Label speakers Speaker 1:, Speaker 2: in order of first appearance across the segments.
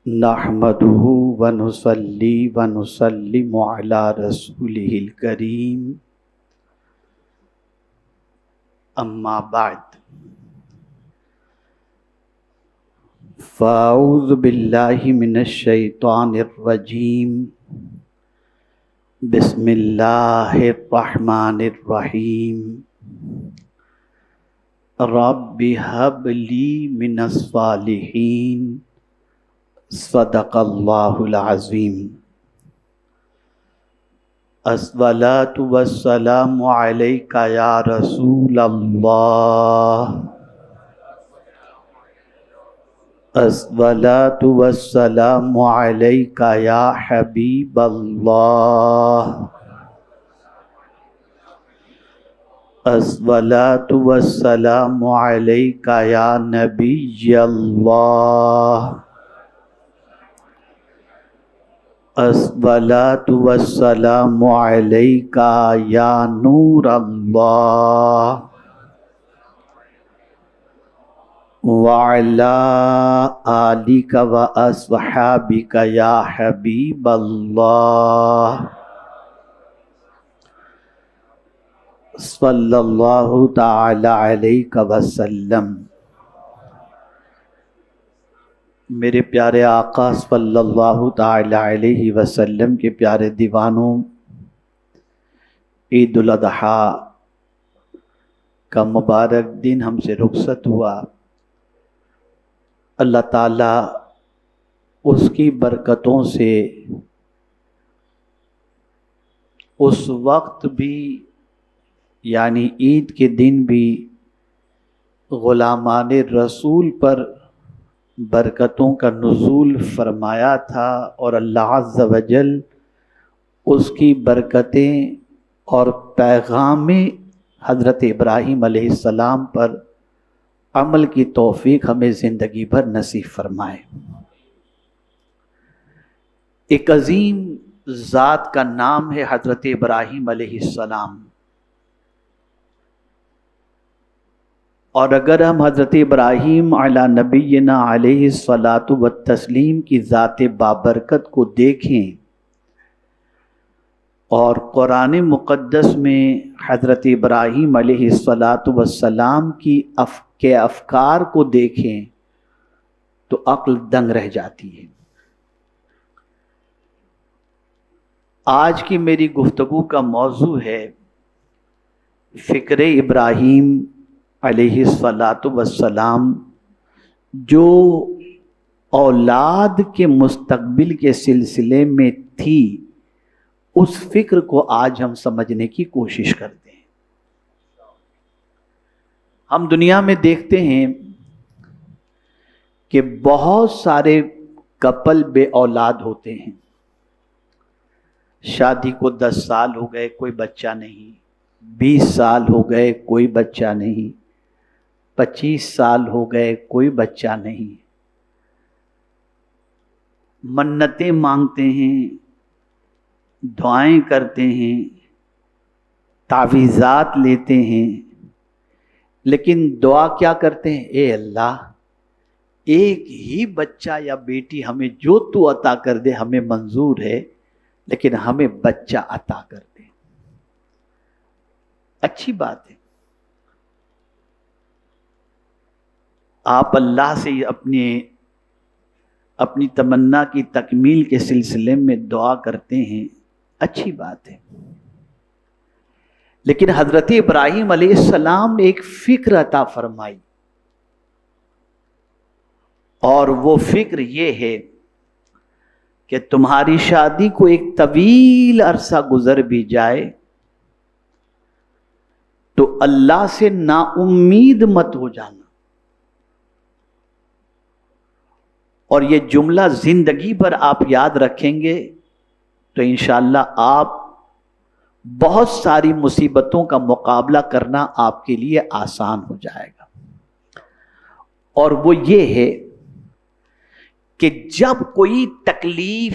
Speaker 1: نحمده ونصلي ونسلم على رسوله الكريم اما بعد فاعوذ باللہ من الشیطان الرجیم بسم اللہ الرحمن الرحیم رب هب لی من الصالحین صدق اللہ العظیم الصلاۃ والسلام علیک یا رسول اللہ الصلاۃ والسلام علیک یا حبیب اللہ الصلاۃ والسلام علیک یا نبی اللہ الصلاۃ والسلام علیک یا نور اللہ وعلی آلک واصحابک یا حبیب اللہ صلی اللہ تعالی علیہ وسلم۔ میرے پیارے آقا صلی اللہ تعالی علیہ وسلم کے پیارے دیوانوں، عید الاضحیٰ کا مبارک دن ہم سے رخصت ہوا۔ اللہ تعالیٰ اس کی برکتوں سے اس وقت بھی یعنی عید کے دن بھی غلامان رسول پر برکتوں کا نزول فرمایا تھا، اور اللہ عز و جل اس کی برکتیں اور پیغام حضرت ابراہیم علیہ السلام پر عمل کی توفیق ہمیں زندگی بھر نصیب فرمائے۔ ایک عظیم ذات کا نام ہے حضرت ابراہیم علیہ السلام، اور اگر ہم حضرت ابراہیم علی نبینا علیہ الصلاۃ والتسلیم کی ذات بابرکت کو دیکھیں اور قرآن مقدس میں حضرت ابراہیم علیہ الصلاۃ والسلام کی افکار کو دیکھیں تو عقل دنگ رہ جاتی ہے۔ آج کی میری گفتگو کا موضوع ہے فکر ابراہیم علیہ الصلاۃ والسلام، جو اولاد کے مستقبل کے سلسلے میں تھی، اس فکر کو آج ہم سمجھنے کی کوشش کرتے ہیں۔ ہم دنیا میں دیکھتے ہیں کہ بہت سارے کپل بے اولاد ہوتے ہیں، شادی کو 10 سال ہو گئے کوئی بچہ نہیں، 20 سال ہو گئے کوئی بچہ نہیں، 25 سال ہو گئے کوئی بچہ نہیں۔ منتیں مانگتے ہیں، دعائیں کرتے ہیں، تعویذات لیتے ہیں، لیکن دعا کیا کرتے ہیں؟ اے اللہ، ایک ہی بچہ یا بیٹی ہمیں جو تو عطا کر دے ہمیں منظور ہے، لیکن ہمیں بچہ عطا کر دے۔ اچھی بات ہے، آپ اللہ سے اپنی تمنا کی تکمیل کے سلسلے میں دعا کرتے ہیں، اچھی بات ہے، لیکن حضرت ابراہیم علیہ السلام نے ایک فکر عطا فرمائی، اور وہ فکر یہ ہے کہ تمہاری شادی کو ایک طویل عرصہ گزر بھی جائے تو اللہ سے نا امید مت ہو جانا، اور یہ جملہ زندگی بھر آپ یاد رکھیں گے تو انشاءاللہ آپ بہت ساری مصیبتوں کا مقابلہ کرنا آپ کے لیے آسان ہو جائے گا۔ اور وہ یہ ہے کہ جب کوئی تکلیف،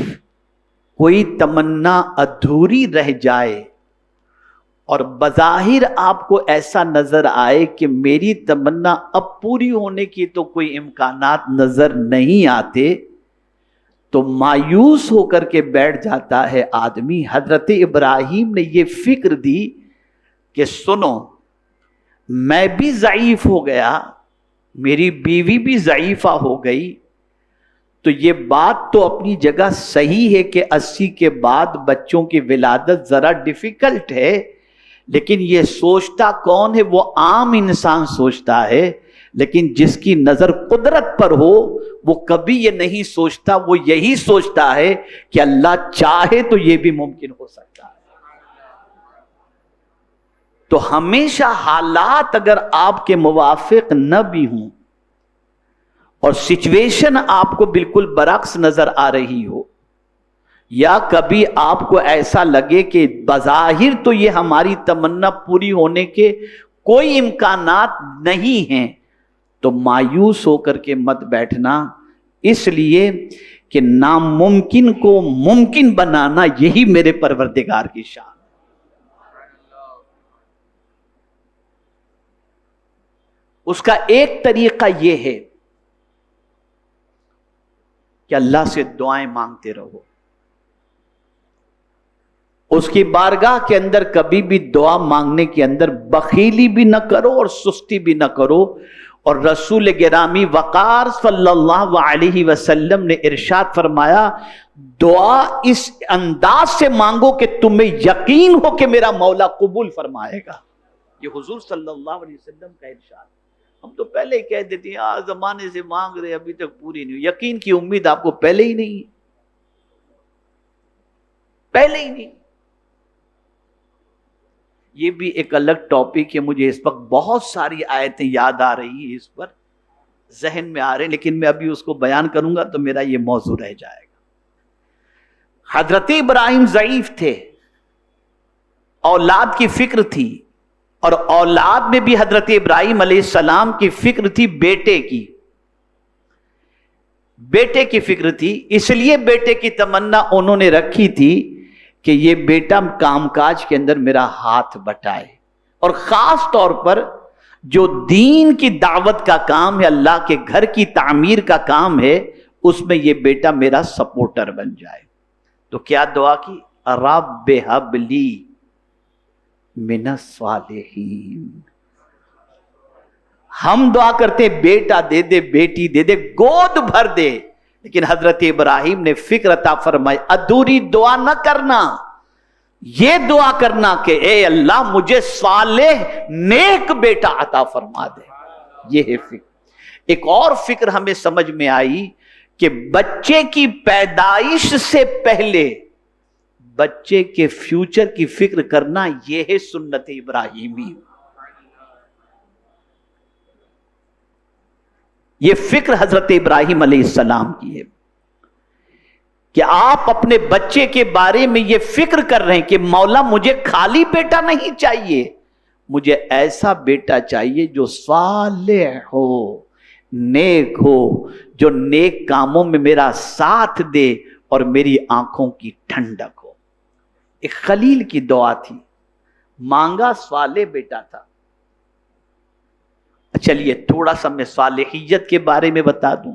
Speaker 1: کوئی تمنا ادھوری رہ جائے اور بظاہر آپ کو ایسا نظر آئے کہ میری تمنا اب پوری ہونے کی تو کوئی امکانات نظر نہیں آتے، تو مایوس ہو کر کے بیٹھ جاتا ہے آدمی۔ حضرت ابراہیم نے یہ فکر دی کہ سنو، میں بھی ضعیف ہو گیا، میری بیوی بھی ضعیفہ ہو گئی، تو یہ بات تو اپنی جگہ صحیح ہے کہ 80 کے بعد بچوں کی ولادت ذرا ڈیفیکلٹ ہے، لیکن یہ سوچتا کون ہے؟ وہ عام انسان سوچتا ہے، لیکن جس کی نظر قدرت پر ہو وہ کبھی یہ نہیں سوچتا، وہ یہی سوچتا ہے کہ اللہ چاہے تو یہ بھی ممکن ہو سکتا ہے۔ تو ہمیشہ حالات اگر آپ کے موافق نہ بھی ہوں اور سچویشن آپ کو بالکل برعکس نظر آ رہی ہو، یا کبھی آپ کو ایسا لگے کہ بظاہر تو یہ ہماری تمنا پوری ہونے کے کوئی امکانات نہیں ہیں، تو مایوس ہو کر کے مت بیٹھنا، اس لیے کہ ناممکن کو ممکن بنانا یہی میرے پروردگار کی شان۔ اس کا ایک طریقہ یہ ہے کہ اللہ سے دعائیں مانگتے رہو، اس کی بارگاہ کے اندر کبھی بھی دعا مانگنے کے اندر بخیلی بھی نہ کرو اور سستی بھی نہ کرو۔ اور رسول گرامی وقار صلی اللہ علیہ وسلم نے ارشاد فرمایا، دعا اس انداز سے مانگو کہ تمہیں یقین ہو کہ میرا مولا قبول فرمائے گا۔ یہ حضور صلی اللہ علیہ وسلم کا ارشاد۔ ہم تو پہلے ہی کہہ دیتے ہیں زمانے سے مانگ رہے ابھی تک پوری نہیں ہوئی۔ یقین کی امید آپ کو پہلے ہی نہیں ہے، پہلے ہی نہیں۔ یہ بھی ایک الگ ٹاپک ہے، مجھے اس وقت بہت ساری آیتیں یاد آ رہی ہیں، اس پر ذہن میں آ رہے ہیں، لیکن میں ابھی اس کو بیان کروں گا تو میرا یہ موضوع رہ جائے گا۔ حضرت ابراہیم ضعیف تھے، اولاد کی فکر تھی، اور اولاد میں بھی حضرت ابراہیم علیہ السلام کی فکر تھی بیٹے کی، بیٹے کی فکر تھی، اس لیے بیٹے کی تمنا انہوں نے رکھی تھی کہ یہ بیٹا کام کاج کے اندر میرا ہاتھ بٹائے، اور خاص طور پر جو دین کی دعوت کا کام ہے، اللہ کے گھر کی تعمیر کا کام ہے، اس میں یہ بیٹا میرا سپورٹر بن جائے۔ تو کیا دعا کی؟ رب ہب لی من الصالحین۔ ہم دعا کرتے بیٹا دے دے، بیٹی دے دے، گود بھر دے، لیکن حضرت ابراہیم نے فکر عطا فرمائی، ادھوری دعا نہ کرنا، یہ دعا کرنا کہ اے اللہ مجھے صالح نیک بیٹا عطا فرما دے۔ یہ ہے فکر۔ ایک اور فکر ہمیں سمجھ میں آئی کہ بچے کی پیدائش سے پہلے بچے کے فیوچر کی فکر کرنا، یہ ہے سنت ابراہیمی۔ یہ فکر حضرت ابراہیم علیہ السلام کی ہے کہ آپ اپنے بچے کے بارے میں یہ فکر کر رہے ہیں کہ مولا مجھے خالی بیٹا نہیں چاہیے، مجھے ایسا بیٹا چاہیے جو صالح ہو، نیک ہو، جو نیک کاموں میں میرا ساتھ دے اور میری آنکھوں کی ٹھنڈک ہو۔ ایک خلیل کی دعا تھی، مانگا صالح بیٹا تھا۔ چلیے تھوڑا سا میں صالحیت کے بارے میں بتا دوں۔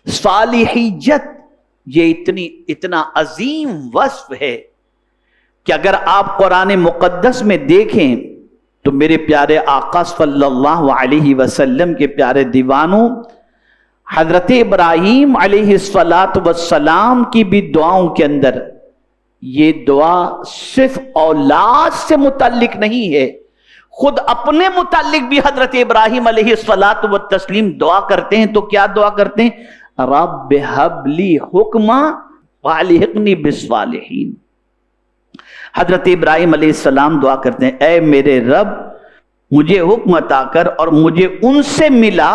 Speaker 1: صالحیت یہ اتنا عظیم وصف ہے کہ اگر آپ قرآن مقدس میں دیکھیں تو میرے پیارے آقا صلی اللہ علیہ وسلم کے پیارے دیوانوں، حضرت ابراہیم علیہ السلام کی بھی دعاؤں کے اندر یہ دعا صرف اولاد سے متعلق نہیں ہے، خود اپنے متعلق بھی حضرت ابراہیم علیہ السلام دعا کرتے ہیں۔ تو کیا دعا کرتے ہیں؟ رب ہب لی حکما والحقنی بالصالحین۔ حضرت ابراہیم علیہ السلام دعا کرتے ہیں، اے میرے رب مجھے حکم عطا کر اور مجھے ان سے ملا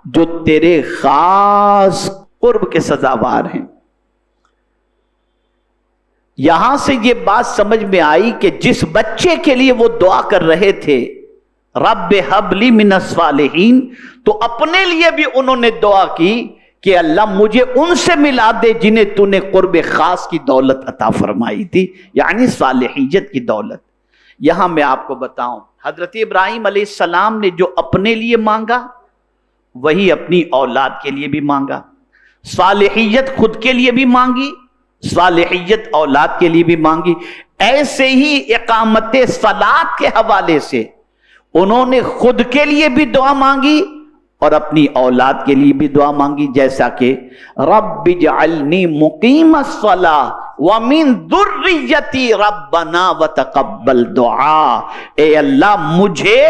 Speaker 1: جو تیرے خاص قرب کے سزاوار ہیں۔ یہاں سے یہ بات سمجھ میں آئی کہ جس بچے کے لیے وہ دعا کر رہے تھے رب ہب لی من الصالحین، تو اپنے لیے بھی انہوں نے دعا کی کہ اللہ مجھے ان سے ملا دے جنہیں تو نے قرب خاص کی دولت عطا فرمائی تھی، یعنی صالحیت کی دولت۔ یہاں میں آپ کو بتاؤں، حضرت ابراہیم علیہ السلام نے جو اپنے لیے مانگا وہی اپنی اولاد کے لیے بھی مانگا۔ صالحیت خود کے لیے بھی مانگی، صالحیت اولاد کے لیے بھی مانگی. ایسے ہی اقامت صلاۃ کے حوالے سے انہوں نے خود کے لیے بھی دعا مانگی اور اپنی اولاد کے لیے بھی دعا مانگی، جیسا کہ رب اجعلنی مقیم الصلاۃ ومن ذریتی ربنا وتقبل دعا. اے اللہ مجھے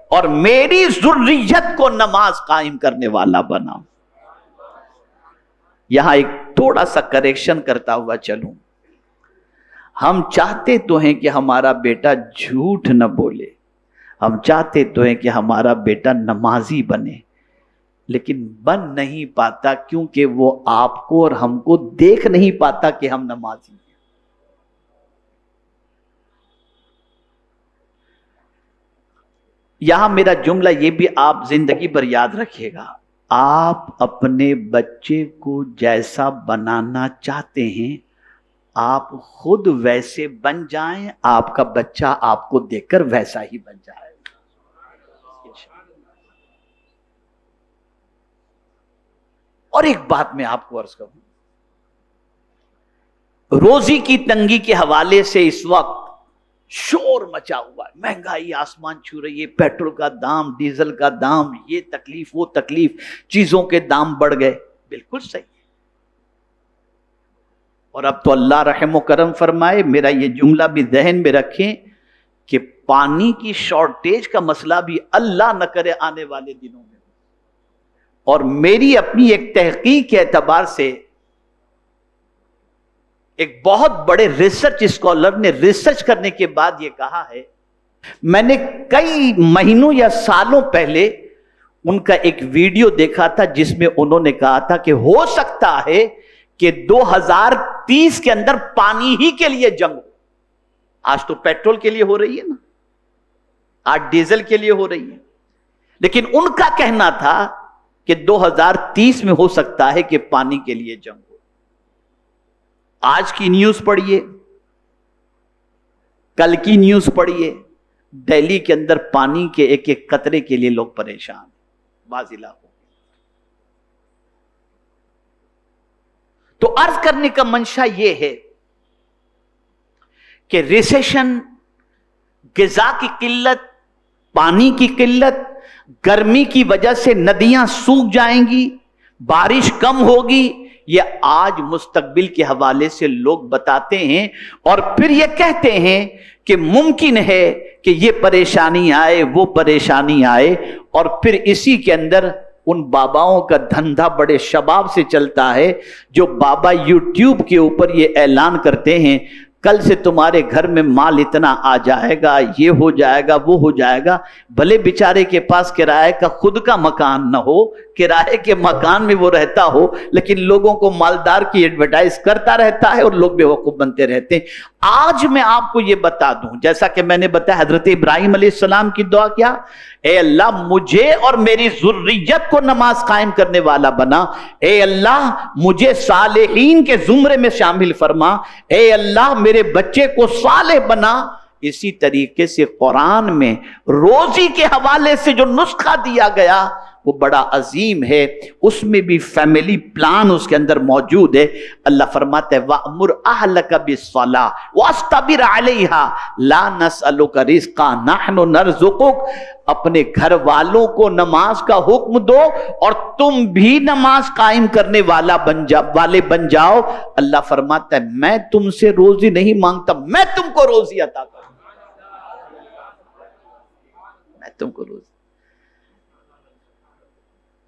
Speaker 1: اور میری ذریت کو نماز قائم کرنے والا بنا. یہاں ایک تھوڑا سا کریکشن کرتا ہوا چلوں. ہم چاہتے تو ہیں کہ ہمارا بیٹا جھوٹ نہ بولے، ہم چاہتے تو ہیں کہ ہمارا بیٹا نمازی بنے، لیکن بن نہیں پاتا کیونکہ وہ آپ کو اور ہم کو دیکھ نہیں پاتا کہ ہم نمازی ہیں. یہاں میرا جملہ یہ بھی آپ زندگی بھر یاد رکھیے گا، آپ اپنے بچے کو جیسا بنانا چاہتے ہیں آپ خود ویسے بن جائیں، آپ کا بچہ آپ کو دیکھ کر ویسا ہی بن جائے. اور ایک بات میں آپ کو عرض کروں، روزی کی تنگی کے حوالے سے اس وقت شور مچا ہوا ہے، مہنگائی آسمان چھو رہی ہے، پیٹرول کا دام، ڈیزل کا دام، یہ تکلیف وہ تکلیف، چیزوں کے دام بڑھ گئے. بالکل صحیح. اور اب تو اللہ رحم و کرم فرمائے، میرا یہ جملہ بھی ذہن میں رکھیں کہ پانی کی شارٹیج کا مسئلہ بھی اللہ نہ کرے آنے والے دنوں میں. اور میری اپنی ایک تحقیق کے اعتبار سے ایک بہت بڑے ریسرچ اسکالر نے ریسرچ کرنے کے بعد یہ کہا ہے، میں نے کئی مہینوں یا سالوں پہلے ان کا ایک ویڈیو دیکھا تھا جس میں انہوں نے کہا تھا کہ ہو سکتا ہے کہ 2030 کے اندر پانی ہی کے لیے جنگ ہو. آج تو پیٹرول کے لیے ہو رہی ہے نا، آج ڈیزل کے لیے ہو رہی ہے، لیکن ان کا کہنا تھا کہ 2030 میں ہو سکتا ہے کہ پانی کے لیے جنگ ہو. آج کی نیوز پڑھیے، کل کی نیوز پڑھیے، دہلی کے اندر پانی کے ایک ایک قطرے کے لیے لوگ پریشان، بعض علاقوں. تو عرض کرنے کا منشا یہ ہے کہ ریسیشن، غذا کی قلت، پانی کی قلت، گرمی کی وجہ سے ندیاں سوکھ جائیں گی، بارش کم ہوگی، یہ آج مستقبل کے حوالے سے لوگ بتاتے ہیں. اور پھر یہ کہتے ہیں کہ ممکن ہے کہ یہ پریشانی آئے، وہ پریشانی آئے، اور پھر اسی کے اندر ان باباؤں کا دھندا بڑے شباب سے چلتا ہے جو بابا یوٹیوب کے اوپر یہ اعلان کرتے ہیں کل سے تمہارے گھر میں مال اتنا آ جائے گا، یہ ہو جائے گا، وہ ہو جائے گا. بھلے بیچارے کے پاس کرائے کا خود کا مکان نہ ہو، کرائے کے مکان میں وہ رہتا ہو، لیکن لوگوں کو مالدار کی ایڈورٹائز کرتا رہتا ہے اور لوگ بے وقوف بنتے رہتے ہیں. آج میں آپ کو یہ بتا دوں، جیسا کہ میں نے بتایا حضرت ابراہیم علیہ السلام کی دعا کیا، اے اللہ مجھے اور میری ذریت کو نماز قائم کرنے والا بنا، اے اللہ مجھے صالحین کے زمرے میں شامل فرما، اے اللہ میرے بچے کو صالح بنا. اسی طریقے سے قرآن میں روزی کے حوالے سے جو نسخہ دیا گیا وہ بڑا عظیم ہے، اس میں بھی فیملی پلان اس کے اندر موجود ہے. اللہ فرماتا ہے وَأْمُرْ أَهْلَكَ بِالصَّلَاةِ وَاسْتَبِرْ عَلَيْهَا لَا نَسْأَلُكَ رِزْقًا نَحْنُ نَرْزُقُكَ. اپنے گھر والوں کو نماز کا حکم دو اور تم بھی نماز قائم کرنے والے بن جاؤ. اللہ فرماتا ہے میں تم سے روزی نہیں مانگتا، میں تم کو روزی عطا کروں، میں تم کو روزی.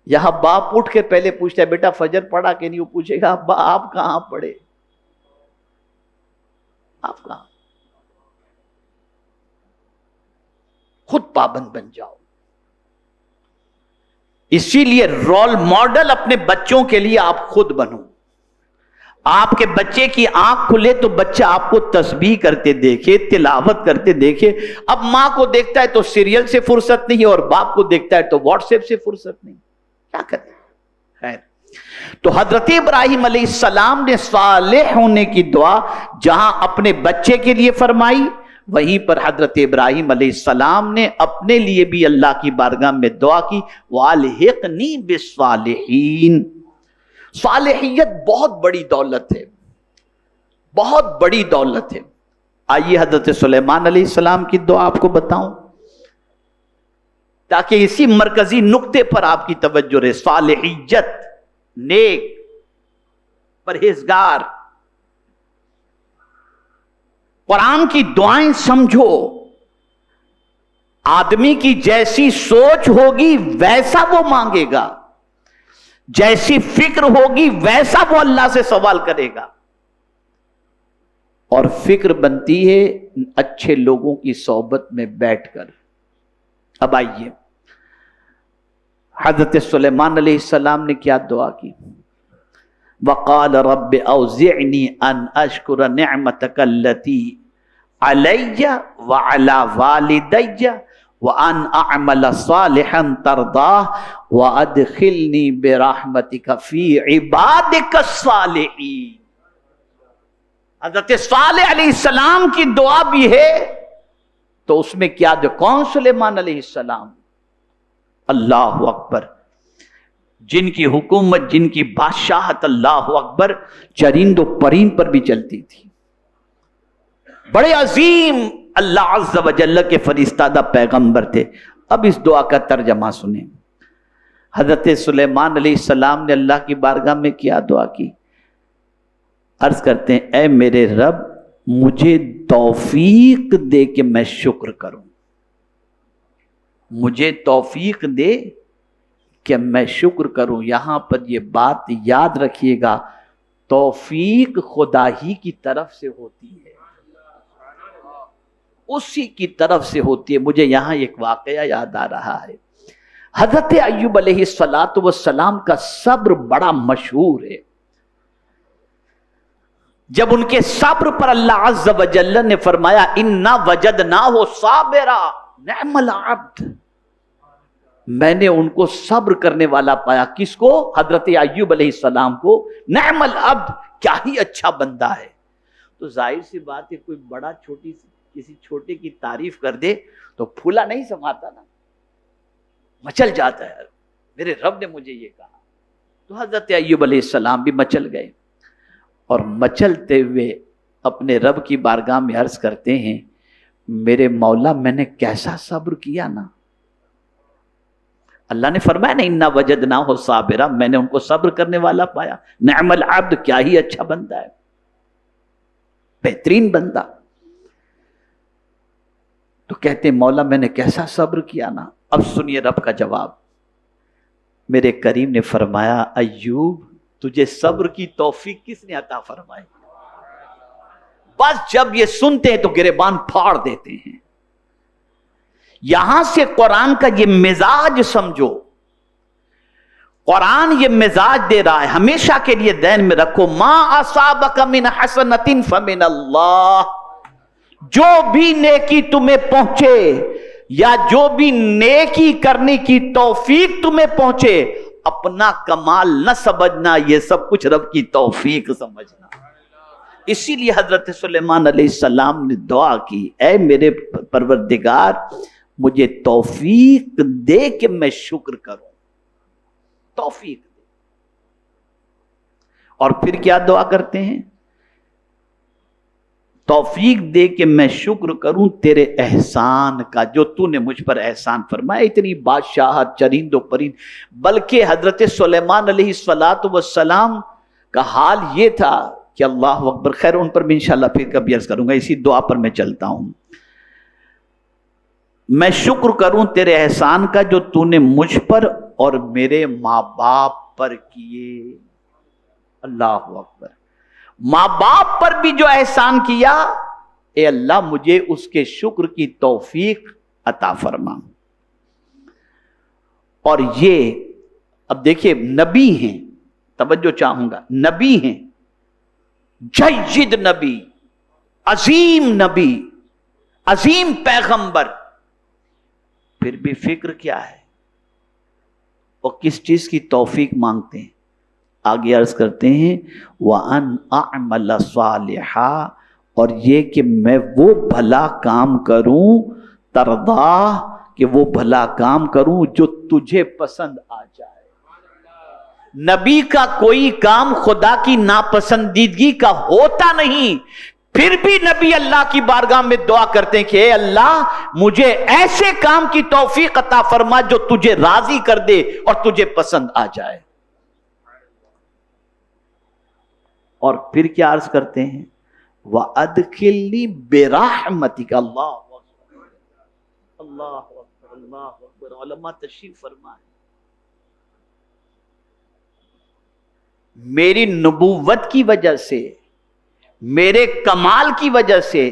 Speaker 1: یہاں باپ اٹھ کے پہلے پوچھتا ہے بیٹا فجر پڑھا کہ نہیں، وہ پوچھے گا ابا آپ کہاں پڑھے، آپ کہاں. خود پابند بن جاؤ. اسی لیے رول ماڈل اپنے بچوں کے لیے آپ خود بنو. آپ کے بچے کی آنکھ کھلے تو بچہ آپ کو تسبیح کرتے دیکھے، تلاوت کرتے دیکھے. اب ماں کو دیکھتا ہے تو سیریل سے فرصت نہیں اور باپ کو دیکھتا ہے تو واٹس ایپ سے فرصت نہیں، کیا کریں. خیر، تو حضرت ابراہیم علیہ السلام نے صالح ہونے کی دعا جہاں اپنے بچے کے لیے فرمائی، وہیں پر حضرت ابراہیم علیہ السلام نے اپنے لیے بھی اللہ کی بارگاہ میں دعا کی وَأَلْحِقْنِي بِالصَّالِحِينَ. صالحیت بہت بڑی دولت ہے، بہت بڑی دولت ہے۔ آئیے حضرت سلیمان علیہ السلام کی دعا آپ کو بتاؤں تاکہ اسی مرکزی نقطے پر آپ کی توجہ رہے۔ صالحیت، نیک، پرہیزگار، قرآن کی دعائیں سمجھو۔ آدمی کی جیسی سوچ ہوگی ویسا وہ مانگے گا، جیسی فکر ہوگی ویسا وہ اللہ سے سوال کرے گا، اور فکر بنتی ہے اچھے لوگوں کی صحبت میں بیٹھ کر۔ اب آئیے حضرت سلیمان علیہ السلام نے کیا دعا کی؟ وقال رب اوزعنی ان اشکر نعمتک التی علی وعلی والدی وان اعمل صالحا ترضاہ وادخلنی برحمتک فی عبادک الصالحین۔ حضرت صالح علیہ السلام کی دعا بھی ہے تو اس میں کیا جو کون؟ سلیمان علیہ السلام۔ اللہ اکبر، جن کی حکومت، جن کی بادشاہت، اللہ اکبر، چرند و پرند پر بھی چلتی تھی، بڑے عظیم اللہ عز و جل کے فرستادہ پیغمبر تھے۔ اب اس دعا کا ترجمہ سنیں۔ حضرت سلیمان علیہ السلام نے اللہ کی بارگاہ میں کیا دعا کی؟ عرض کرتے ہیں اے میرے رب مجھے توفیق دے کہ میں شکر کروں، مجھے توفیق دے کہ میں شکر کروں۔ یہاں پر یہ بات یاد رکھیے گا، توفیق خدا ہی کی طرف سے ہوتی ہے، اسی کی طرف سے ہوتی ہے۔ مجھے یہاں ایک واقعہ یاد آ رہا ہے۔ حضرت ایوب علیہ السلام کا صبر بڑا مشہور ہے۔ جب ان کے صبر پر اللہ عز و جل نے فرمایا انا وجدناہ صابرا نعم العبد، میں نے ان کو صبر کرنے والا پایا۔ کس کو؟ حضرت ایوب علیہ السلام کو۔ نعم العبد، کیا ہی اچھا بندہ ہے۔ تو ظاہر سی بات ہے کوئی بڑا چھوٹی کسی چھوٹے کی تعریف کر دے تو پھولا نہیں سماتا نا، مچل جاتا ہے، میرے رب نے مجھے یہ کہا۔ تو حضرت ایوب علیہ السلام بھی مچل گئے، اور مچلتے ہوئے اپنے رب کی بارگاہ میں عرض کرتے ہیں میرے مولا میں نے کیسا صبر کیا نا۔ اللہ نے فرمایا نا انا وجدناہ صابرا، میں نے ان کو صبر کرنے والا پایا۔ نعم العبد، کیا ہی اچھا بندہ ہے، بہترین بندہ۔ تو کہتے ہیں مولا میں نے کیسا صبر کیا نا۔ اب سنیے رب کا جواب۔ میرے کریم نے فرمایا ایوب تجھے صبر کی توفیق کس نے عطا فرمائی؟ بس جب یہ سنتے ہیں تو گریبان پھاڑ دیتے ہیں۔ یہاں سے قرآن کا یہ مزاج سمجھو، قرآن یہ مزاج دے رہا ہے، ہمیشہ کے لیے ذہن میں رکھو، ما اصابک من حسنۃ فمن اللہ، جو بھی نیکی تمہیں پہنچے یا جو بھی نیکی کرنے کی توفیق تمہیں پہنچے، اپنا کمال نہ سمجھنا، یہ سب کچھ رب کی توفیق سمجھنا۔ اسی لیے حضرت سلیمان علیہ السلام نے دعا کی اے میرے پروردگار مجھے توفیق دے کہ میں شکر کروں، توفیق دے۔ اور پھر کیا دعا کرتے ہیں؟ توفیق دے کہ میں شکر کروں تیرے احسان کا، جو تو نے مجھ پر احسان فرمایا، اتنی بادشاہت، چرند و پرند۔ بلکہ حضرت سلیمان علیہ السلام کا حال یہ تھا کہ اللہ اکبر، خیر ان پر بھی انشاءاللہ پھر کبھی عرض کروں گا، اسی دعا پر میں چلتا ہوں۔ میں شکر کروں تیرے احسان کا جو تو نے مجھ پر اور میرے ماں باپ پر کیے۔ اللہ اکبر، ماں باپ پر بھی جو احسان کیا، اے اللہ مجھے اس کے شکر کی توفیق عطا فرما۔ اور یہ اب دیکھیے نبی ہیں، توجہ چاہوں گا، نبی ہیں، جید نبی، عظیم نبی، عظیم پیغمبر، پھر بھی فکر کیا ہے اور کس چیز کی توفیق مانگتے ہیں؟ آگے عرض کرتے ہیں وَأَنْ أَعْمَلَ صَالِحًا، اور یہ کہ میں وہ بھلا کام کروں، ترضا، کہ وہ بھلا کام کروں جو تجھے پسند آ جائے۔ نبی کا کوئی کام خدا کی ناپسندیدگی کا ہوتا نہیں، پھر بھی نبی اللہ کی بارگاہ میں دعا کرتے ہیں کہ اے اللہ مجھے ایسے کام کی توفیق عطا فرما جو تجھے راضی کر دے اور تجھے پسند آ جائے۔ اور پھر کیا عرض کرتے ہیں؟ وَأَدْخِلْنِي بِرَحْمَتِكَ۔ اللہ اکبر، اللہ اکبر، اللہ اکبر۔ علماء تشریف فرمائیں، میری نبوت کی وجہ سے، میرے کمال کی وجہ سے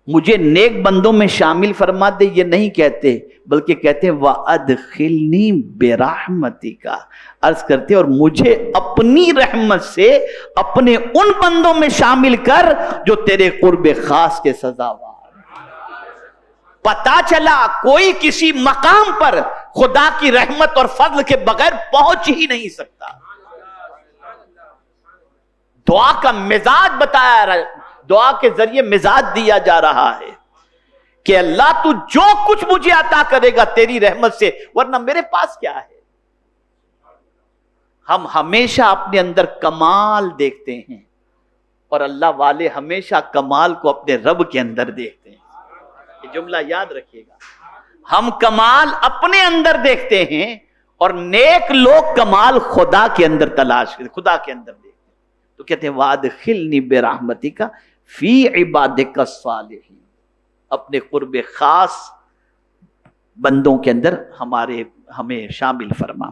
Speaker 1: مجھے نیک بندوں میں شامل فرما دے، یہ نہیں کہتے بلکہ کہتے ہیں وَأَدْخِلْنِي بِرَحْمَتِكَ، عرض کرتے اور مجھے اپنی رحمت سے اپنے ان بندوں میں شامل کر جو تیرے قرب خاص کے سزاوار۔ پتا چلا کوئی کسی مقام پر خدا کی رحمت اور فضل کے بغیر پہنچ ہی نہیں سکتا۔ دعا کا مزاج بتایا رہا ہے، دعا کے ذریعے مزاج دیا جا رہا ہے کہ اللہ تو جو کچھ مجھے عطا کرے گا تیری رحمت سے، ورنہ میرے پاس کیا ہے۔ ہم ہمیشہ اپنے اندر کمال دیکھتے ہیں اور اللہ والے ہمیشہ کمال کو اپنے رب کے اندر دیکھتے ہیں۔ یہ جملہ یاد رکھیے گا، ہم کمال اپنے اندر دیکھتے ہیں اور نیک لوگ کمال خدا کے اندر تلاش کرتے، خدا کے اندر دیکھتے ہیں۔ تو کہتے ہیں وَأَدْخِلْنِي بِرَحْمَتِكَ فِي عِبَادِكَ الصَّالِحِينَ، اپنے قرب خاص بندوں کے اندر ہمیں شامل فرما۔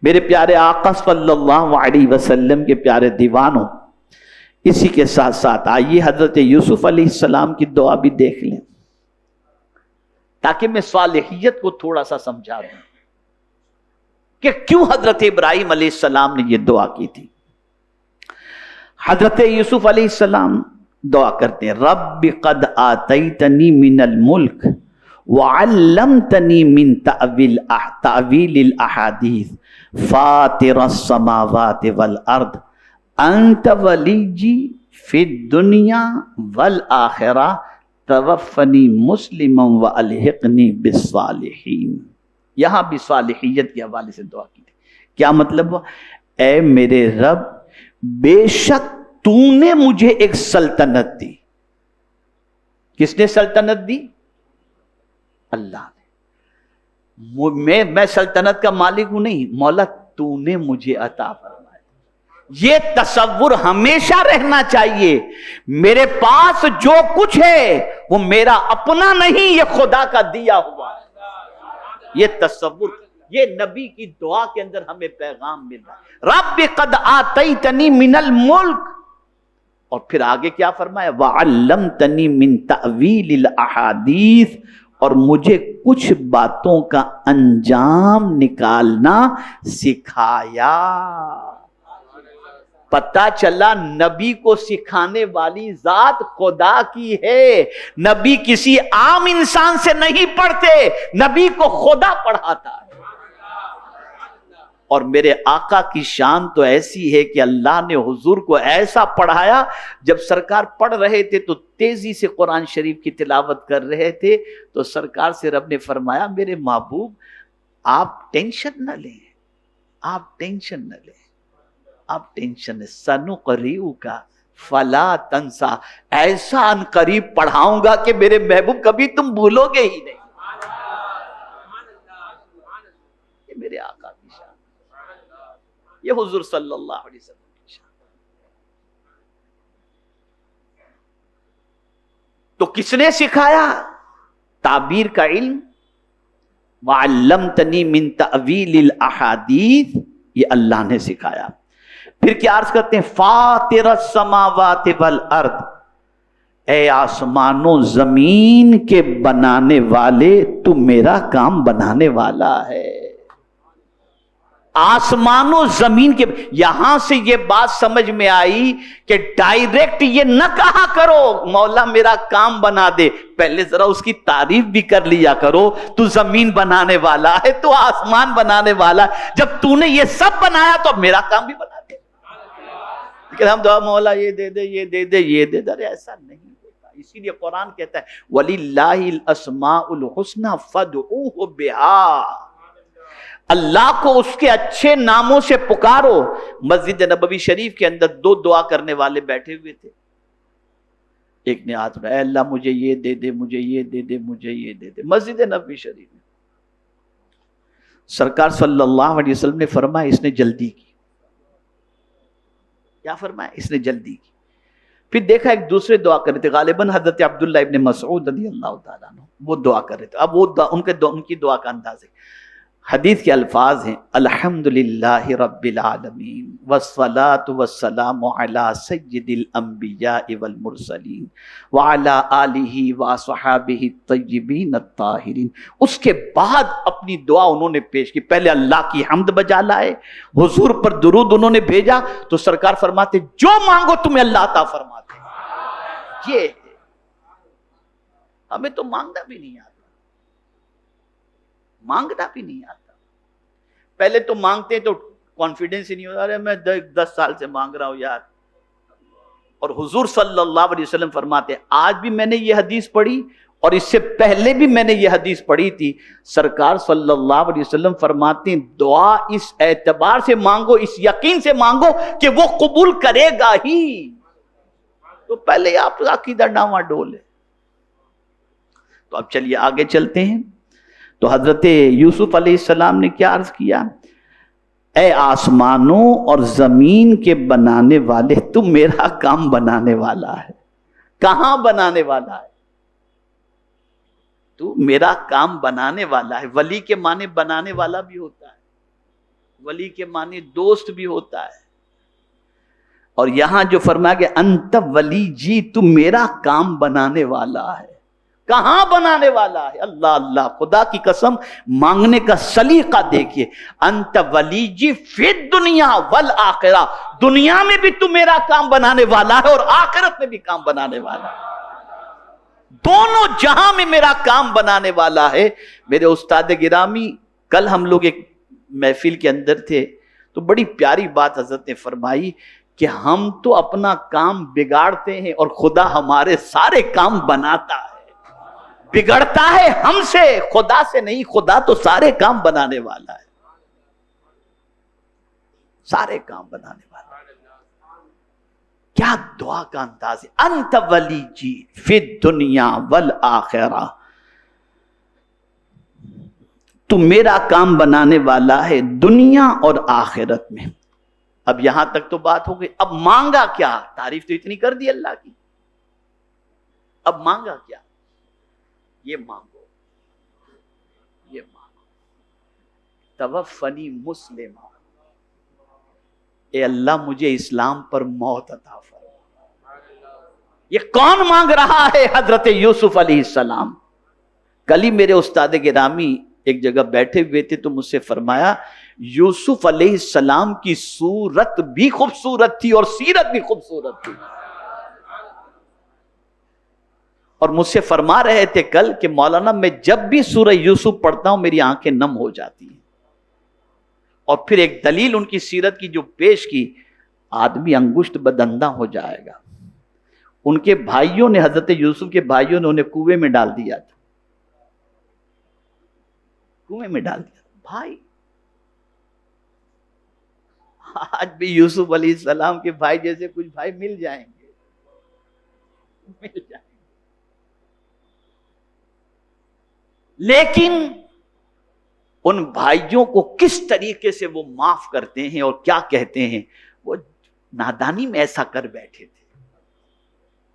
Speaker 1: میرے پیارے آقا صلی اللہ علیہ وسلم کے پیارے دیوانوں، اسی کے ساتھ ساتھ آئیے حضرت یوسف علیہ السلام کی دعا بھی دیکھ لیں تاکہ میں صالحیت کو تھوڑا سا سمجھا دوں کہ کیوں حضرت ابراہیم علیہ السلام نے یہ دعا کی تھی۔ حضرت یوسف علیہ السلام دعا کرتے ہیں رب قد آتیتنی من الملک وعلمتنی من تعویل الاحادیث فاطر السماوات والارض انت ولیجی فی الدنیا والآخرہ توفنی مسلما والحقنی بالصالحین۔ یہاں بھی صالحیت کے حوالے سے دعا کی تھی۔ کیا مطلب؟ اے میرے رب، بے شک تو نے مجھے ایک سلطنت دی۔ کس نے سلطنت دی؟ اللہ نے۔ میں سلطنت کا مالک ہوں نہیں، مولا تو نے مجھے عطا فرمایا۔ یہ تصور ہمیشہ رہنا چاہیے، میرے پاس جو کچھ ہے وہ میرا اپنا نہیں، یہ خدا کا دیا ہوا ہے۔ یہ تصور، یہ نبی کی دعا کے اندر ہمیں پیغام مل رہا ہے۔ رب قد آتیتنی من الملک، اور پھر آگے کیا فرمایا؟ وعلمتنی من تعویل الاحادیث، اور مجھے کچھ باتوں کا انجام نکالنا سکھایا۔ پتہ چلا نبی کو سکھانے والی ذات خدا کی ہے، نبی کسی عام انسان سے نہیں پڑھتے، نبی کو خدا پڑھاتا ہے۔ اور میرے آقا کی شان تو ایسی ہے کہ اللہ نے حضور کو ایسا پڑھایا، جب سرکار پڑھ رہے تھے تو تیزی سے قرآن شریف کی تلاوت کر رہے تھے تو سرکار سے رب نے فرمایا میرے محبوب آپ ٹینشن نہ لیں، آپ ٹینشن نہ لیں، آپ ٹینشن نہ، سنقرئک فلا تنسا، ایسا ان قریب پڑھاؤں گا کہ میرے محبوب کبھی تم بھولو گے ہی نہیں۔ یہ میرے آقا کی شان، یہ حضور صلی اللہ علیہ وسلم کی شان۔ تو کس نے سکھایا؟ تعبیر کا علم۔ وعلمتنی من تعویل الاحادیث، یہ اللہ نے سکھایا۔ پھر کیا عرض کرتے ہیں؟ فاطر السماوات والارض، اے آسمانوں زمین کے بنانے والے، تو میرا کام بنانے والا ہے۔ آسمان و زمین کے، یہاں سے یہ بات سمجھ میں آئی کہ ڈائریکٹ یہ نہ کہا کرو مولا میرا کام بنا دے، پہلے ذرا اس کی تعریف بھی کر لیا کرو، تو زمین بنانے والا ہے، تو آسمان بنانے والا ہے، جب تو نے یہ سب بنایا تو اب میرا کام بھی بنا دے۔ لیکن ہم دعا مولا یہ دے دے، یہ دے دے، یہ دے دے، ارے ایسا نہیں ہوتا۔ اسی لیے قرآن کہتا ہے وَلِلَّهِ الْأَسْمَاءُ الْحُسْنَى فَادْعُوهُ بِهَا، اللہ کو اس کے اچھے ناموں سے پکارو. مسجد نبوی شریف کے اندر 2 دعا کرنے والے بیٹھے ہوئے تھے. ایک نے ہاتھ اٹھایا, اے اللہ مجھے یہ دے دے, مجھے یہ دے دے, مجھے یہ دے دے. مسجد نبوی شریف میں سرکار صلی اللہ علیہ وسلم نے فرمایا اس نے جلدی کی. کیا فرمایا؟ اس نے جلدی کی. پھر دیکھا ایک دوسرے دعا کر رہے تھے, غالباً حضرت عبداللہ ابن مسعود رضی اللہ تعالیٰ عنہ, وہ دعا کر رہے تھے. اب وہ ان کی دعا کا انداز ہے. حدیث کے الفاظ ہیں, الحمدللہ رب العالمین والصلاة والسلام علی سید الانبیاء والمرسلین وعلی آلہ واصحابہ الطیبین الطاہرین. اس کے بعد اپنی دعا انہوں نے پیش کی. پہلے اللہ کی حمد بجا لائے, حضور پر درود انہوں نے بھیجا, تو سرکار فرماتے جو مانگو تمہیں اللہ عطا فرماتے. یہ ہمیں تو مانگنا بھی نہیں آتا, مانگنا بھی نہیں آتا. پہلے تو مانگتے تو کانفیڈنس ہی نہیں ہوتا, ارے میں 10 سال سے مانگ رہا ہوں یار. اور حضور صلی اللہ علیہ وسلم فرماتے ہیں, آج بھی میں نے یہ حدیث پڑھی اور اس سے پہلے بھی میں نے یہ حدیث پڑھی تھی. سرکار صلی اللہ علیہ وسلم فرماتے ہیں دعا اس اعتبار سے مانگو, اس یقین سے مانگو کہ وہ قبول کرے گا ہی. تو پہلے آپ عقیدہ ڈاواں ڈول ہے. تو اب چلیے آگے چلتے ہیں. تو حضرت یوسف علیہ السلام نے کیا عرض کیا؟ اے آسمانوں اور زمین کے بنانے والے, تو میرا کام بنانے والا ہے. کہاں بنانے والا ہے؟ تو میرا کام بنانے والا ہے. ولی کے معنی بنانے والا بھی ہوتا ہے, ولی کے معنی دوست بھی ہوتا ہے. اور یہاں جو فرمایا کہ انت ولی جی, تو میرا کام بنانے والا ہے. کہاں بنانے والا ہے؟ اللہ اللہ, خدا کی قسم مانگنے کا سلیقہ دیکھیے. انت ولی جی فی الدنیا والآخرہ, دنیا میں بھی تو میرا کام بنانے والا ہے اور آخرت میں بھی کام بنانے والا ہے. دونوں جہاں میں میرا کام بنانے والا ہے. میرے استاد گرامی, کل ہم لوگ ایک محفل کے اندر تھے تو بڑی پیاری بات حضرت نے فرمائی کہ ہم تو اپنا کام بگاڑتے ہیں اور خدا ہمارے سارے کام بناتا ہے. بگڑتا ہے ہم سے, خدا سے نہیں. خدا تو سارے کام بنانے والا ہے, سارے کام بنانے والا ہے. کیا دعا کا انداز ہے. انت ولی جی فی الدنیا والآخرہ, تو میرا کام بنانے والا ہے دنیا اور آخرت میں. اب یہاں تک تو بات ہو گئی. اب مانگا کیا؟ تعریف تو اتنی کر دی اللہ کی, اب مانگا کیا؟ یہ مانگو, یہ مانگو, توفنی مسلمہ, اے اللہ مجھے اسلام پر موت عطا فرما. یہ کون مانگ رہا ہے؟ حضرت یوسف علیہ السلام. کل ہی میرے استاد گرامی ایک جگہ بیٹھے ہوئے تھے تو مجھ سے فرمایا یوسف علیہ السلام کی صورت بھی خوبصورت تھی اور سیرت بھی خوبصورت تھی. اور مجھ سے فرما رہے تھے کل کہ مولانا میں جب بھی سورہ یوسف پڑھتا ہوں میری آنکھیں نم ہو جاتی ہیں. اور پھر ایک دلیل ان کی سیرت کی جو پیش کی, آدمی انگشت بدندہ ہو جائے گا. ان کے بھائیوں نے, حضرت یوسف کے بھائیوں نے انہیں کنویں میں ڈال دیا تھا, کنویں میں ڈال دیا. بھائی آج بھی یوسف علیہ السلام کے بھائی جیسے کچھ بھائی مل جائیں گے, مل جائیں گے. لیکن ان بھائیوں کو کس طریقے سے وہ معاف کرتے ہیں اور کیا کہتے ہیں. وہ نادانی میں ایسا کر بیٹھے تھے,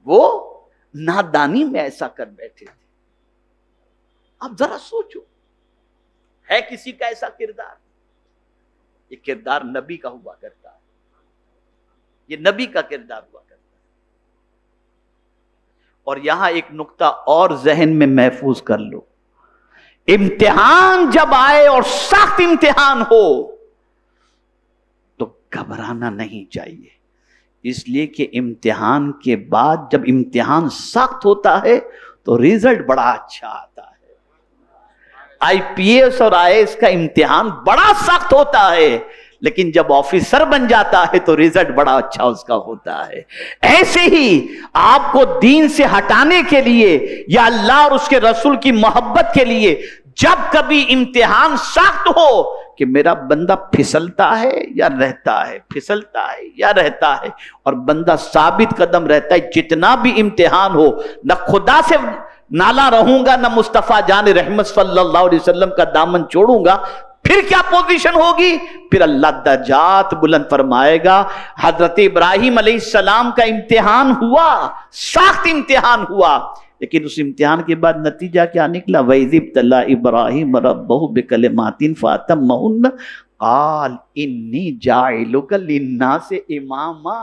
Speaker 1: وہ نادانی میں ایسا کر بیٹھے تھے. اب ذرا سوچو, ہے کسی کا ایسا کردار؟ یہ کردار نبی کا ہوا کرتا ہے, یہ نبی کا کردار ہوا کرتا ہے. اور یہاں ایک نقطہ اور ذہن میں محفوظ کر لو, امتحان جب آئے اور سخت امتحان ہو تو گھبرانا نہیں چاہیے. اس لیے کہ امتحان کے بعد جب امتحان سخت ہوتا ہے تو ریزلٹ بڑا اچھا آتا ہے. آئی پی ایس اور آئی ایس کا امتحان بڑا سخت ہوتا ہے, لیکن جب آفیسر بن جاتا ہے تو ریزلٹ بڑا اچھا اس کا ہوتا ہے. ایسے ہی آپ کو دین سے ہٹانے کے لیے یا اللہ اور اس کے رسول کی محبت کے لیے جب کبھی امتحان سخت ہو, کہ میرا بندہ پھسلتا ہے یا رہتا ہے، پھسلتا ہے یا رہتا ہے، اور بندہ ثابت قدم رہتا ہے. جتنا بھی امتحان ہو، نہ خدا سے نالا رہوں گا، نہ مصطفیٰ جان رحمت صلی اللہ علیہ وسلم کا دامن چھوڑوں گا. پھر کیا پوزیشن ہوگی؟ پھر اللہ درجات بلند فرمائے گا. حضرت ابراہیم علیہ السلام کا امتحان ہوا، سخت امتحان ہوا، لیکن اس امتحان کے بعد نتیجہ کیا نکلا؟ وَإِذِ ابْتَلَىٰ إِبْرَاهِيمَ رَبَّهُ بِكَلِمَاتٍ فَأَتَمَّهُنَّ قَالَ إِنِّي جَاعِلُكَ لِلنَّاسِ إِمَامًا.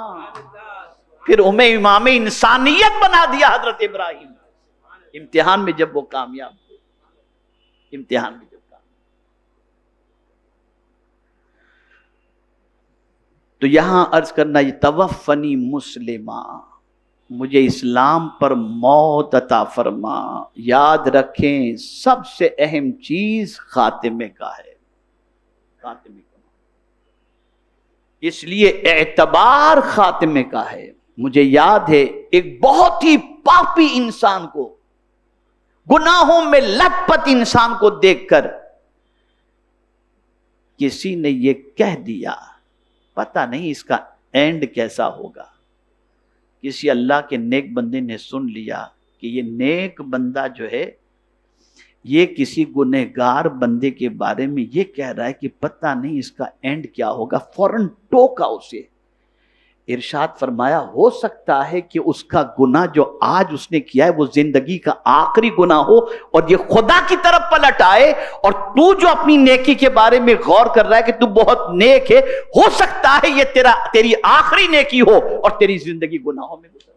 Speaker 1: پھر انہیں امام انسانیت بنا دیا حضرت ابراہیم. امتحان میں جب وہ کامیاب ہوئے، امتحان میں جب تو یہاں عرض کرنا یہ توفنی مسلمہ، مجھے اسلام پر موت عطا فرما. یاد رکھیں سب سے اہم چیز خاتمے کا ہے، خاتمے کا، اس لیے اعتبار خاتمے کا ہے. مجھے یاد ہے ایک بہت ہی پاپی انسان کو، گناہوں میں لت پت انسان کو دیکھ کر کسی نے یہ کہہ دیا پتہ نہیں اس کا اینڈ کیسا ہوگا. کسی اللہ کے نیک بندے نے سن لیا کہ یہ نیک بندہ جو ہے یہ کسی گنہگار بندے کے بارے میں یہ کہہ رہا ہے کہ پتہ نہیں اس کا اینڈ کیا ہوگا. فوراً ٹوکا اسے. ارشاد فرمایا ہو سکتا ہے کہ اس کا گناہ جو آج اس نے کیا ہے وہ زندگی کا آخری گناہ ہو اور یہ خدا کی طرف پلٹ آئے، اور تو جو اپنی نیکی کے بارے میں غور کر رہا ہے کہ تو بہت نیک ہے، ہو سکتا ہے یہ تیری آخری نیکی ہو اور تیری زندگی گناہوں میں گزر.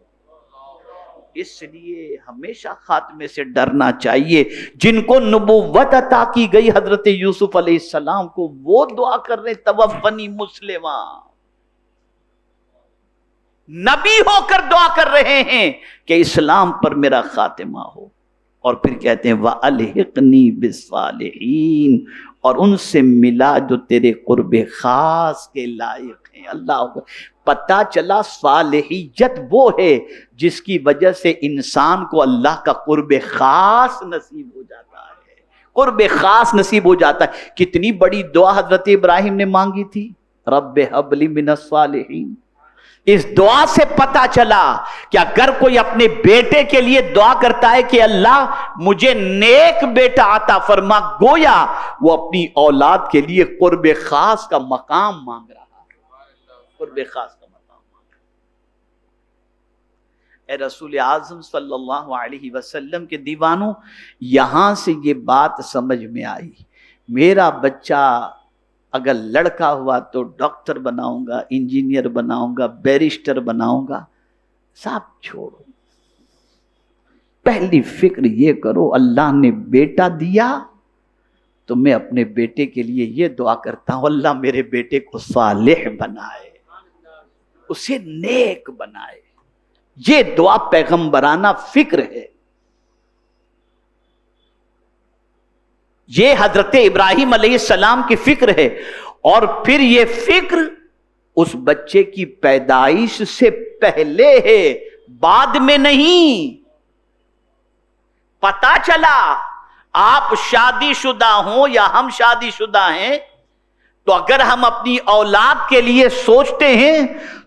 Speaker 1: اس لیے ہمیشہ خاتمے سے ڈرنا چاہیے. جن کو نبوت عطا کی گئی حضرت یوسف علیہ السلام کو، وہ دعا کر رہے توفنی مسلمہ، نبی ہو کر دعا کر رہے ہیں کہ اسلام پر میرا خاتمہ ہو. اور پھر کہتے ہیں وَأَلْحِقْنِي بِالصَّالِحِينَ، اور ان سے ملا جو تیرے قرب خاص کے لائق ہیں. اللہ پتہ چلا صالحیت وہ ہے جس کی وجہ سے انسان کو اللہ کا قرب خاص نصیب ہو جاتا ہے، قرب خاص نصیب ہو جاتا ہے. کتنی بڑی دعا حضرت ابراہیم نے مانگی تھی، رب ہب لی من الصالحین. اس دعا سے پتا چلا کہ اگر کوئی اپنے بیٹے کے لیے دعا کرتا ہے کہ اللہ مجھے نیک بیٹا عطا فرما، گویا وہ اپنی اولاد کے لیے قرب خاص کا مقام مانگ رہا ہے، قرب خاص کا مقام مانگ رہا ہے. اے رسول اعظم صلی اللہ علیہ وسلم کے دیوانوں، یہاں سے یہ بات سمجھ میں آئی. میرا بچہ اگر لڑکا ہوا تو ڈاکٹر بناؤں گا، انجینئر بناؤں گا، بیرسٹر بناؤں گا. صاحب چھوڑو، پہلی فکر یہ کرو اللہ نے بیٹا دیا تو میں اپنے بیٹے کے لیے یہ دعا کرتا ہوں اللہ میرے بیٹے کو صالح بنائے، اسے نیک بنائے. یہ دعا پیغمبرانہ فکر ہے. یہ حضرت ابراہیم علیہ السلام کی فکر ہے. اور پھر یہ فکر اس بچے کی پیدائش سے پہلے ہے، بعد میں نہیں. پتا چلا آپ شادی شدہ ہوں یا ہم شادی شدہ ہیں تو اگر ہم اپنی اولاد کے لیے سوچتے ہیں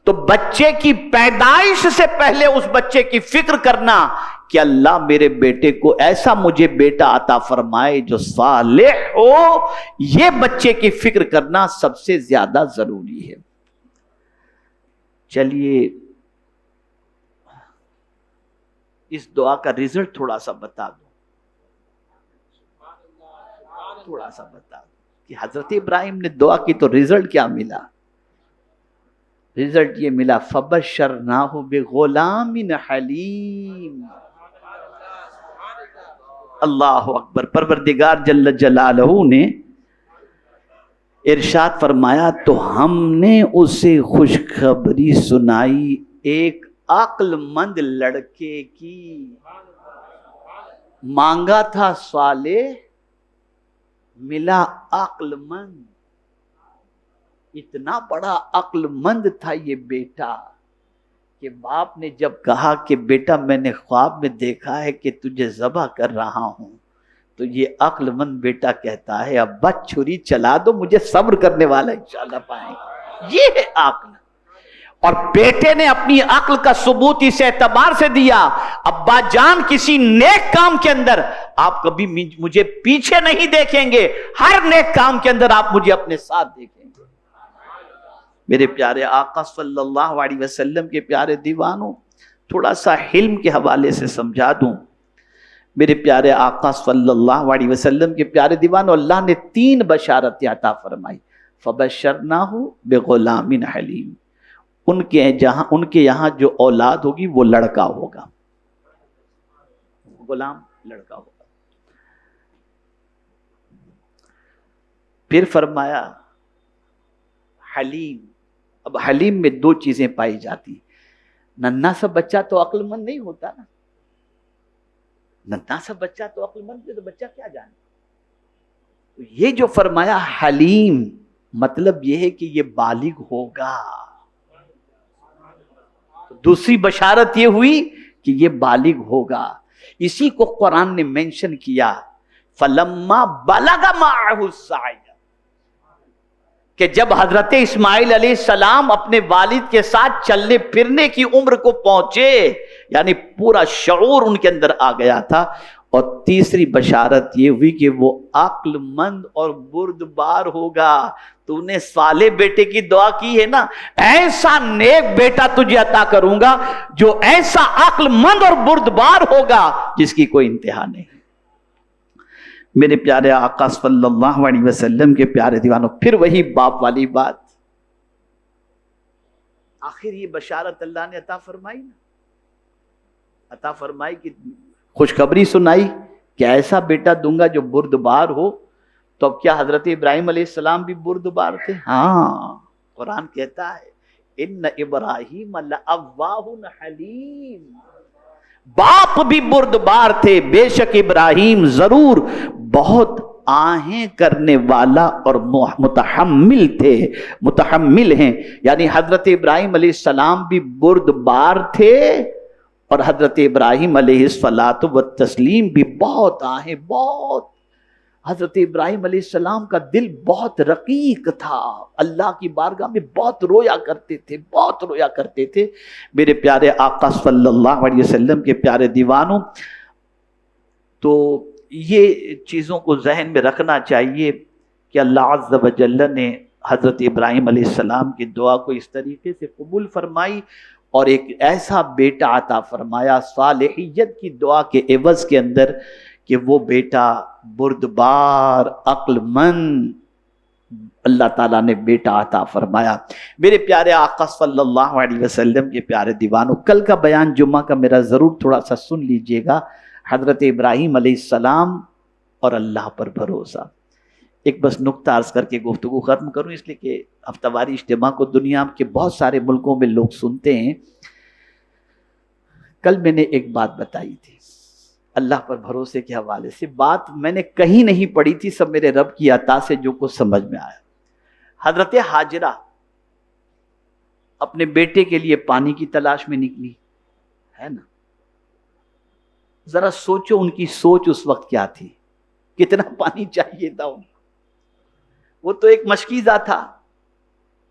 Speaker 1: تو بچے کی پیدائش سے پہلے اس بچے کی فکر کرنا کہ اللہ میرے بیٹے کو ایسا مجھے بیٹا عطا فرمائے جو صالح ہو، یہ بچے کی فکر کرنا سب سے زیادہ ضروری ہے. چلیے اس دعا کا رزلٹ تھوڑا سا بتا دو، تھوڑا سا بتا دو کہ حضرت ابراہیم نے دعا کی تو رزلٹ کیا ملا. رزلٹ یہ ملا فبشرناہ بغلام حلیم. اللہ اکبر. پروردگار جل جلالہ نے ارشاد فرمایا تو ہم نے اسے خوشخبری سنائی ایک عقل مند لڑکے کی. مانگا تھا صالح، ملا عقل مند. اتنا بڑا عقل مند تھا یہ بیٹا کہ باپ نے جب کہا کہ بیٹا میں نے خواب میں دیکھا ہے کہ تجھے ذبح کر رہا ہوں، تو یہ عقل مند بیٹا کہتا ہے ابا چھری چلا دو، مجھے صبر کرنے والا انشاءاللہ پائیں گے۔ یہ ہے عقل۔ اور بیٹے نے اپنی عقل کا ثبوت اس اعتبار سے دیا، ابا جان کسی نیک کام کے اندر آپ کبھی مجھے پیچھے نہیں دیکھیں گے، ہر نیک کام کے اندر آپ مجھے اپنے ساتھ دیکھیں گے۔ میرے پیارے آقا صلی اللہ علیہ وسلم کے پیارے دیوانوں، تھوڑا سا حلم کے حوالے سے سمجھا دوں۔ میرے پیارے آقا صلی اللہ علیہ وسلم کے پیارے دیوانوں، اللہ نے 3 بشارتیں عطا فرمائی۔ فبشرناہ بغلام حلیم، ان کے یہاں جو اولاد ہوگی وہ لڑکا ہوگا، غلام لڑکا ہوگا۔ پھر فرمایا حلیم۔ اب حلیم میں 2 چیزیں پائی جاتی، ننھا سا بچہ تو عقل مند نہیں ہوتا نا، ننھا سا بچہ تو عقل مند ہے تو بچہ کیا جانے۔ یہ جو فرمایا حلیم، مطلب یہ ہے کہ یہ بالغ ہوگا۔ دوسری بشارت یہ ہوئی کہ یہ بالغ ہوگا۔ اسی کو قرآن نے مینشن کیا، فلما بلغ معہ السعی، کہ جب حضرت اسماعیل علیہ السلام اپنے والد کے ساتھ چلنے پھرنے کی عمر کو پہنچے، یعنی پورا شعور ان کے اندر آ گیا تھا۔ اور تیسری بشارت یہ ہوئی کہ وہ عقل مند اور بردبار ہوگا۔ تو نے صالح بیٹے کی دعا کی ہے نا، ایسا نیک بیٹا تجھے عطا کروں گا جو ایسا عقل مند اور بردبار ہوگا جس کی کوئی انتہا نہیں۔ میرے پیارے آقا صلی اللہ علیہ وسلم کے پیارے دیوانوں، پھر وہی باپ والی بات، آخر یہ بشارت اللہ نے عطا فرمائی نا، عطا فرمائی کہ خوشخبری سنائی کہ ایسا بیٹا دوں گا جو بردبار ہو۔ تو اب کیا حضرت ابراہیم علیہ السلام بھی بردبار تھے؟ ہاں، قرآن کہتا ہے ان ابراہیم لأواہ حلیم، باپ بھی بردبار تھے، بے شک ابراہیم ضرور بہت آہیں کرنے والا اور متحمل تھے، متحمل ہیں۔ یعنی حضرت ابراہیم علیہ السلام بھی بردبار تھے، اور حضرت ابراہیم علیہ السلام بھی بہت آہیں، بہت۔ حضرت ابراہیم علیہ السلام کا دل بہت رقیق تھا، اللہ کی بارگاہ میں بہت رویا کرتے تھے، بہت رویا کرتے تھے۔ میرے پیارے آقا صلی اللہ علیہ وسلم کے پیارے دیوانوں، تو یہ چیزوں کو ذہن میں رکھنا چاہیے کہ اللہ عز و جل نے حضرت ابراہیم علیہ السلام کی دعا کو اس طریقے سے قبول فرمائی اور ایک ایسا بیٹا عطا فرمایا صالحیت کی دعا کے عوض کے اندر کہ وہ بیٹا بردبار عقل مند اللہ تعالیٰ نے بیٹا عطا فرمایا۔ میرے پیارے آقا صلی اللہ علیہ وسلم کے پیارے دیوانوں، کل کا بیان جمعہ کا میرا ضرور تھوڑا سا سن لیجئے گا۔ حضرت ابراہیم علیہ السلام اور اللہ پر بھروسہ۔ ایک بس نقطہ عرض کر کے گفتگو ختم کروں، اس لیے کہ ہفتہ واری اجتماع کو دنیا کے بہت سارے ملکوں میں لوگ سنتے ہیں۔ کل میں نے ایک بات بتائی تھی اللہ پر بھروسے کے حوالے سے، بات میں نے کہیں نہیں پڑھی تھی، سب میرے رب کی عطا سے جو کچھ سمجھ میں آیا۔ حضرت ہاجرہ اپنے بیٹے کے لیے پانی کی تلاش میں نکلی ہے نا، ذرا سوچو ان کی سوچ اس وقت کیا تھی، کتنا پانی چاہیے تھا ان کو۔ وہ تو ایک مشکیزہ تھا،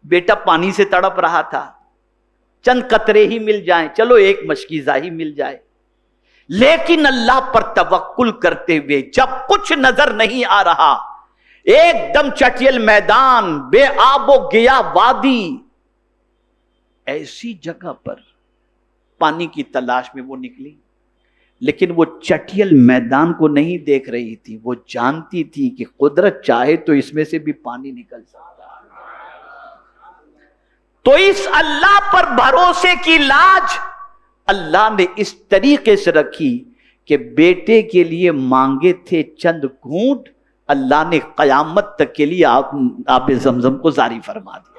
Speaker 1: بیٹا پانی سے تڑپ رہا تھا، چند قطرے ہی مل جائیں، چلو ایک مشکیزہ ہی مل جائے، لیکن اللہ پر توکل کرتے ہوئے جب کچھ نظر نہیں آ رہا، ایک دم چٹیل میدان، بے آب و گیا وادی، ایسی جگہ پر پانی کی تلاش میں وہ نکلی، لیکن وہ چٹیل میدان کو نہیں دیکھ رہی تھی، وہ جانتی تھی کہ قدرت چاہے تو اس میں سے بھی پانی نکل سکتا ہے۔ تو اس اللہ پر بھروسے کی لاج اللہ نے اس طریقے سے رکھی کہ بیٹے کے لیے مانگے تھے چند گھونٹ، اللہ نے قیامت تک کے لیے آب زمزم کو جاری فرما دیا۔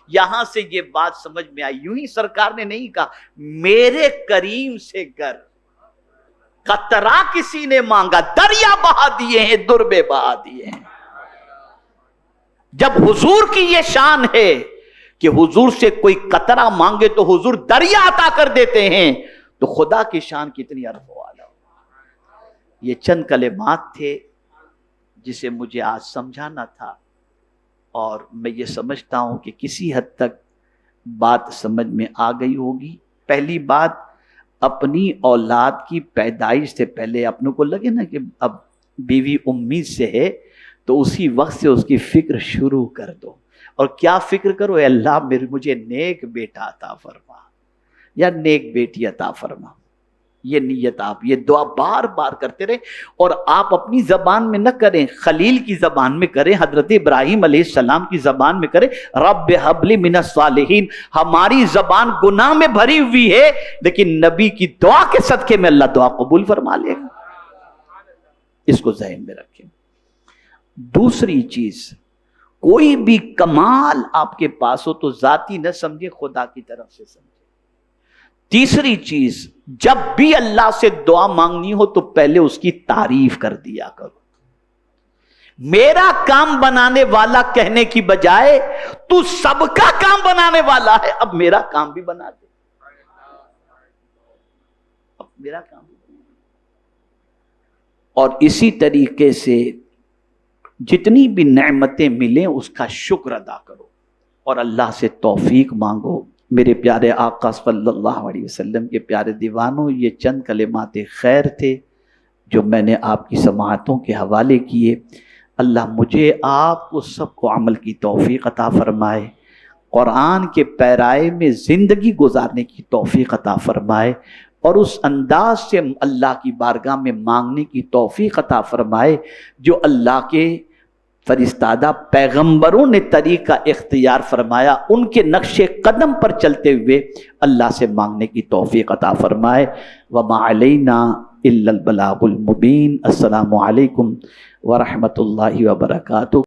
Speaker 1: یہاں سے یہ بات سمجھ میں آئی، یوں ہی سرکار نے نہیں کہا میرے کریم سے گر قطرہ کسی نے مانگا، دریا بہا دیے ہیں، دربے بہا دیے ہیں۔ جب حضور کی یہ شان ہے کہ حضور سے کوئی قطرہ مانگے تو حضور دریا عطا کر دیتے ہیں، تو خدا کی شان کتنی عرف و اعلیٰ۔ یہ چند کلمات تھے جسے مجھے آج سمجھانا تھا، اور میں یہ سمجھتا ہوں کہ کسی حد تک بات سمجھ میں آ گئی ہوگی۔ پہلی بات، اپنی اولاد کی پیدائش سے پہلے اپنے کو لگے نا کہ اب بیوی امید سے ہے تو اسی وقت سے اس کی فکر شروع کر دو۔ اور کیا فکر کرو؟ اے اللہ مجھے نیک بیٹا عطا فرما یا نیک بیٹی عطا فرما۔ یہ نیت آپ، یہ دعا بار بار کرتے رہیں، اور آپ اپنی زبان میں نہ کریں، خلیل کی زبان میں کریں، حضرت ابراہیم علیہ السلام کی زبان میں کریں، رب ہب لی من الصالحین۔ ہماری زبان گناہ میں بھری ہوئی ہے، لیکن نبی کی دعا کے صدقے میں اللہ دعا قبول فرما لے گا۔ اس کو ذہن میں رکھیں۔ دوسری چیز، کوئی بھی کمال آپ کے پاس ہو تو ذاتی نہ سمجھے، خدا کی طرف سے سمجھے۔ تیسری چیز، جب بھی اللہ سے دعا مانگنی ہو تو پہلے اس کی تعریف کر دیا کرو۔ میرا کام بنانے والا کہنے کی بجائے تو سب کا کام بنانے والا ہے، اب میرا کام بھی بنا دے، اب میرا کام بھی بنا دے۔ اور اسی طریقے سے جتنی بھی نعمتیں ملیں اس کا شکر ادا کرو اور اللہ سے توفیق مانگو۔ میرے پیارے آقا صلی اللہ علیہ وسلم کے پیارے دیوانوں، یہ چند کلمات خیر تھے جو میں نے آپ کی سماعتوں کے حوالے کیے۔ اللہ مجھے آپ کو سب کو عمل کی توفیق عطا فرمائے، قرآن کے پیرائے میں زندگی گزارنے کی توفیق عطا فرمائے، اور اس انداز سے اللہ کی بارگاہ میں مانگنے کی توفیق عطا فرمائے جو اللہ کے فرستادہ پیغمبروں نے طریقہ اختیار فرمایا، ان کے نقش قدم پر چلتے ہوئے اللہ سے مانگنے کی توفیق عطا فرمائے۔ وما علینا الا البلاغ المبین۔ السلام علیکم ورحمۃ اللہ وبرکاتہ۔